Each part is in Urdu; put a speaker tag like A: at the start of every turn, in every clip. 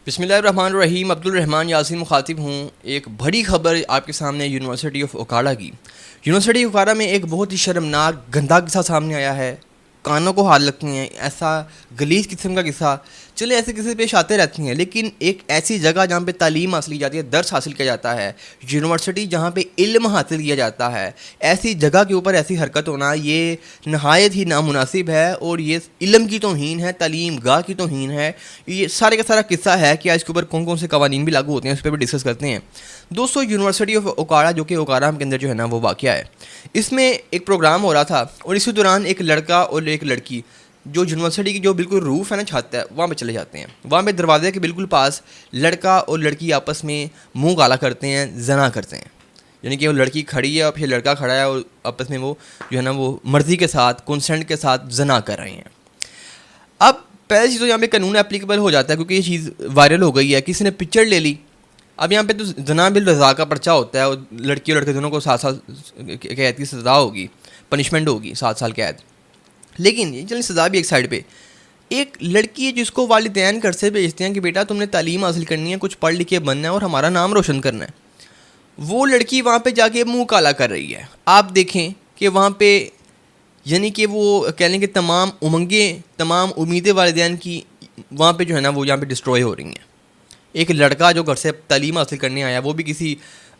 A: بسم اللہ الرحمن الرحیم. عبدالرحمن یاسین مخاطب ہوں. ایک بڑی خبر آپ کے سامنے یونیورسٹی آف اوکاڑا کی. یونیورسٹی اوکاڑا میں ایک بہت ہی شرمناک گندا قصہ سامنے آیا ہے. کانوں کو ہاتھ لگتے ہیں ایسا غلیظ قسم کا قصہ. چلے ایسے قصے پیش آتے رہتی ہیں, لیکن ایک ایسی جگہ جہاں پہ تعلیم حاصل کی جاتی ہے, درس حاصل کیا جاتا ہے, یونیورسٹی جہاں پہ علم حاصل کیا جاتا ہے, ایسی جگہ کے اوپر ایسی حرکت ہونا یہ نہایت ہی نامناسب ہے, اور یہ علم کی توہین ہے, تعلیم گاہ کی توہین ہے. یہ سارے کا سارا قصہ ہے کہ اس کے اوپر کون کون سے قوانین بھی لاگو ہوتے ہیں, اس پہ بھی ڈسکس کرتے ہیں. دوستو, یونیورسٹی آف اوکاڑا جو کہ اوکاڑا کے اندر جو ہے نا وہ واقع ہے, اس میں ایک پروگرام ہو رہا تھا, اور اسی دوران ایک لڑکا اور ایک لڑکی جو یونیورسٹی کی جو بالکل روف ہے نا, چھت ہے, وہاں پہ چلے جاتے ہیں. وہاں پہ دروازے کے بالکل پاس لڑکا اور لڑکی آپس میں منہ کالا کرتے ہیں, زنا کرتے ہیں. یعنی کہ وہ لڑکی کھڑی ہے اور پھر لڑکا کھڑا ہے, اور آپس میں وہ جو ہے نا وہ مرضی کے ساتھ, کنسنٹ کے ساتھ زنا کر رہے ہیں. اب پہلی چیز تو یہاں پہ قانون اپلیکیبل ہو جاتا ہے, کیونکہ یہ چیز وائرل ہو گئی ہے, کسی نے پکچر لے لی. اب یہاں پہ تو زنا بالرضا کا پرچہ ہوتا ہے, اور لڑکی اور لڑکے دونوں کو 7 سال قید کی سزا ہوگی, پنشمنٹ ہوگی 7 سال قید. لیکن چلیں سزا بھی ایک سائڈ پہ, ایک لڑکی ہے جس کو والدین گھر سے بھیجتے ہیں کہ بیٹا تم نے تعلیم حاصل کرنی ہے, کچھ پڑھ لکھ کے بننا ہے اور ہمارا نام روشن کرنا ہے. وہ لڑکی وہاں پہ جا کے منہ کالا کر رہی ہے. آپ دیکھیں کہ وہاں پہ یعنی کہ وہ کہہ لیں کہ تمام امنگیں, تمام امیدیں والدین کی وہاں پہ جو ہے نا وہ یہاں پہ ڈسٹروئے ہو رہی ہیں. ایک لڑکا جو گھر سے تعلیم حاصل کرنے آیا, وہ بھی کسی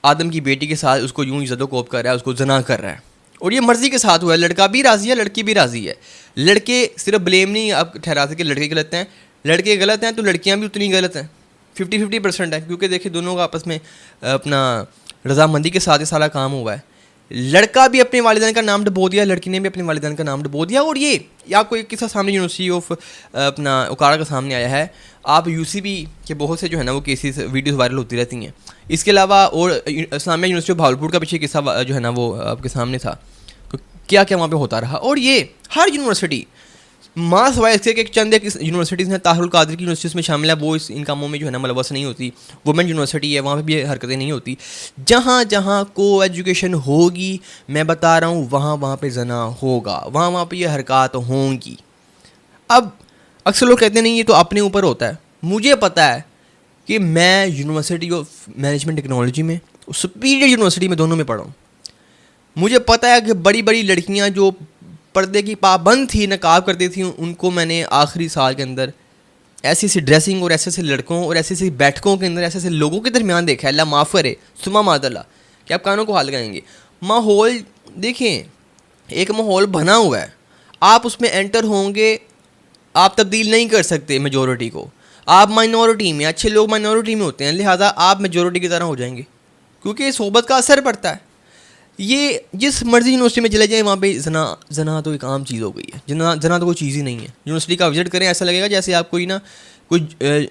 A: آدم کی بیٹی کے ساتھ اس کو یوں ہی زد و کوب کر رہا ہے, اس کو زنا کر رہا ہے, اور یہ مرضی کے ساتھ ہوا ہے. لڑکا بھی راضی ہے, لڑکی بھی راضی ہے. لڑکے صرف بلیم نہیں آپ ٹھہرا سکے کہ لڑکے غلط ہیں, لڑکے غلط ہیں تو لڑکیاں بھی اتنی غلط ہیں. 50-50% ہے, کیونکہ دیکھیں دونوں کا آپس میں اپنا رضامندی کے ساتھ یہ سارا کام ہوا ہے. لڑکا بھی اپنے والدین کا نام ڈبو دیا, لڑکی نے بھی اپنے والدین کا نام ڈبو دیا. اور یہ آپ کو ایک قصہ سامنے یونیورسٹی آف اپنا اوکاڑا کا سامنے آیا ہے. آپ UCB کے بہت سے جو ہے نا وہ کیسز ویڈیوز وائرل ہوتی رہتی ہیں. اس کے علاوہ اور اسلامیہ یونیورسٹی آف بھاولپور کا پیچھے قصہ جو ہے نا وہ آپ کے سامنے تھا, کیا کیا وہاں پہ ہوتا رہا. اور یہ ہر یونیورسٹی ماں سوائے اس کے کہ چند ایک یونیورسٹیز ہیں, طاہر القادری کی یونیورسٹیز میں شامل ہے, وہ ان کاموں میں جو ہے نا ملوث نہیں ہوتی. وومن یونیورسٹی ہے, وہاں پہ بھی یہ حرکتیں نہیں ہوتی. جہاں جہاں کو ایجوکیشن ہوگی, میں بتا رہا ہوں, وہاں پہ زنا ہوگا, وہاں پہ یہ حرکات ہوں گی. اب اکثر لوگ کہتے ہیں نہیں یہ تو اپنے اوپر ہوتا ہے. مجھے پتہ ہے کہ میں یونیورسٹی آف مینجمنٹ ٹیکنالوجی میں, سپیریئر یونیورسٹی میں, دونوں میں پڑھا ہوں. مجھے پتہ ہے کہ بڑی بڑی لڑکیاں جو پردے کی پابند تھی, نقاب کرتی تھیں, ان کو میں نے آخری سال کے اندر ایسی ایسی ڈریسنگ اور ایسے ایسے لڑکوں اور ایسی ایسی بیٹھکوں کے اندر ایسے ایسے لوگوں کے درمیان دیکھا ہے, اللہ معاف کرے ثم معاذ اللہ, کہ آپ کانوں کو ہاتھ لگائیں گے. ماحول دیکھیں, ایک ماحول بنا ہوا ہے, آپ اس میں انٹر ہوں گے, آپ تبدیل نہیں کر سکتے میجورٹی کو. آپ مائنورٹی میں, اچھے لوگ مائنورٹی میں ہوتے ہیں, لہٰذا آپ میجورٹی کی طرح ہو جائیں گے, کیونکہ صحبت کا اثر پڑتا ہے. یہ جس مرضی یونیورسٹی میں چلے جائیں, وہاں پہ زنا تو ایک عام چیز ہو گئی ہے. زنا تو کوئی چیز ہی نہیں ہے. یونیورسٹی کا وزٹ کریں, ایسا لگے گا جیسے آپ کوئی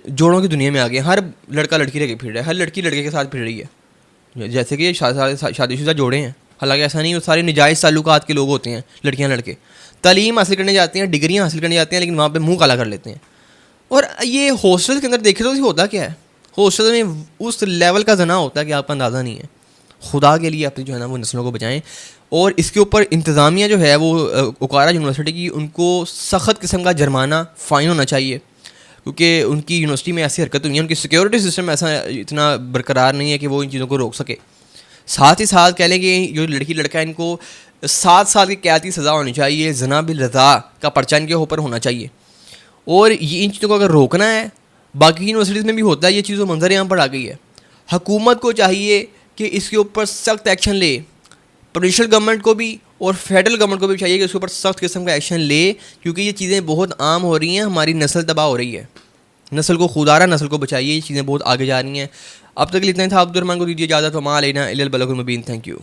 A: جوڑوں کی دنیا میں آ گئے. ہر لڑکا لڑکی رہ کے پھر رہا ہے, ہر لڑکی لڑکے کے ساتھ پھر رہی ہے, جیسے کہ شادی شدہ جوڑے ہیں. حالانکہ ایسا نہیں, وہ سارے نجائز تعلقات کے لوگ ہوتے ہیں. لڑکیاں لڑکے تعلیم حاصل کرنے جاتے ہیں, ڈگریاں حاصل کرنے جاتے ہیں, لیکن وہاں پہ منہ کالا کر لیتے ہیں. اور یہ ہاسٹل کے اندر دیکھے تو ہوتا کیا ہے, ہاسٹل میں اس لیول کا زنا ہوتا ہے کہ آپ کا اندازہ نہیں ہے. خدا کے لیے اپنی جو ہے نا وہ نسلوں کو بچائیں. اور اس کے اوپر انتظامیہ جو ہے وہ اوکاڑا یونیورسٹی کی, ان کو سخت قسم کا جرمانہ فائن ہونا چاہیے, کیونکہ ان کی یونیورسٹی میں ایسی حرکت ہوئی ہے, ان کی سیکیورٹی سسٹم ایسا اتنا برقرار نہیں ہے کہ وہ ان چیزوں کو روک سکے. ساتھ ہی ساتھ کہہ لیں کہ جو لڑکی لڑکا ہے, ان کو 7 سال کی قید کی سزا ہونی چاہیے, زنا بالرضا کا پرچہ ان کے اوپر ہونا چاہیے. اور یہ ان چیزوں کو اگر روکنا ہے, باقی یونیورسٹیز میں بھی ہوتا ہے, یہ چیزوں منظر عام پر آ گئی ہے. حکومت کو چاہیے کہ اس کے اوپر سخت ایکشن لے, پروونشل گورنمنٹ کو بھی اور فیڈرل گورنمنٹ کو بھی چاہیے کہ اس کے اوپر سخت قسم کا ایکشن لے, کیونکہ یہ چیزیں بہت عام ہو رہی ہیں, ہماری نسل تباہ ہو رہی ہے. نسل کو خودارہ نسل کو بچائیے, یہ چیزیں بہت آگے جا رہی ہیں. اب تک اتنا تھا. عبدالرحمن کو دیجیے اجازت, وما علینا الا البلاغ المبین. Thank you.